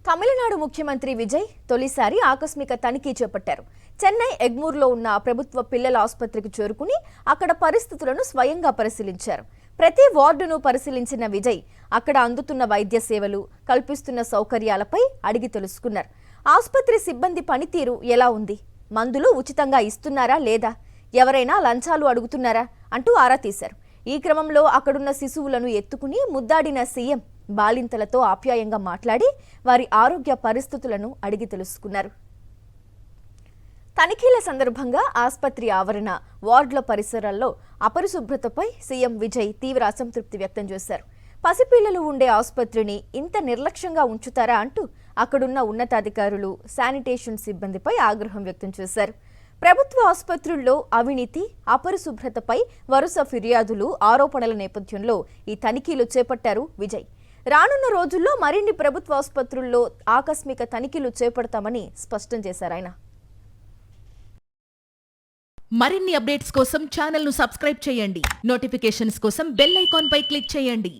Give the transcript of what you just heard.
తమిళనాడు ముఖ్యమంత్రి విజయ్ తొలిసారి ఆకస్మిక తనిఖీ చేపట్టారు. చెన్నై ఎగ్మూర్లో ఉన్న ప్రభుత్వ పిల్లల ఆసుపత్రికి చేరుకుని అక్కడ పరిస్థితులను స్వయంగా పరిశీలించారు. ప్రతి వార్డును పరిశీలించిన విజయ్ అక్కడ అందుతున్న వైద్య సేవలు, కల్పిస్తున్న సౌకర్యాలపై అడిగి తెలుసుకున్నారు. ఆసుపత్రి సిబ్బంది పనితీరు ఎలా ఉంది, మందులు ఉచితంగా ఇస్తున్నారా లేదా, ఎవరైనా లంచాలు అడుగుతున్నారా అంటూ ఆరా తీశారు. ఈ క్రమంలో అక్కడున్న శిశువులను ఎత్తుకుని ముద్దాడిన సీఎం బాలింతలతో ఆప్యాయంగా మాట్లాడి వారి ఆరోగ్య పరిస్థితులను అడిగి తెలుసుకున్నారు. తనిఖీల సందర్భంగా ఆసుపత్రి ఆవరణ, వార్డుల పరిసరాల్లో అపరిశుభ్రతపై సీఎం విజయ్ తీవ్ర అసంతృప్తి వ్యక్తం చేశారు. పసిపిల్లలు ఉండే ఆసుపత్రిని ఇంత నిర్లక్ష్యంగా ఉంచుతారా అంటూ అక్కడున్న ఉన్నతాధికారులు, శానిటేషన్ సిబ్బందిపై ఆగ్రహం వ్యక్తం చేశారు. ప్రభుత్వ ఆసుపత్రుల్లో అవినీతి, అపరిశుభ్రతపై వరుస ఫిర్యాదులు, ఆరోపణల నేపథ్యంలో ఈ తనిఖీలు చేపట్టారు విజయ్. రానున్న రోజుల్లో మరిన్ని ప్రభుత్వ ఆసుపత్రుల్లో ఆకస్మిక తనిఖీలు చేపడతామని స్పష్టం చేశారు ఆయన. మరిన్ని అప్డేట్స్ కోసం ఛానల్ ను సబ్స్క్రైబ్ చేయండి. నోటిఫికేషన్స్ కోసం బెల్ ఐకాన్ పై క్లిక్ చేయండి.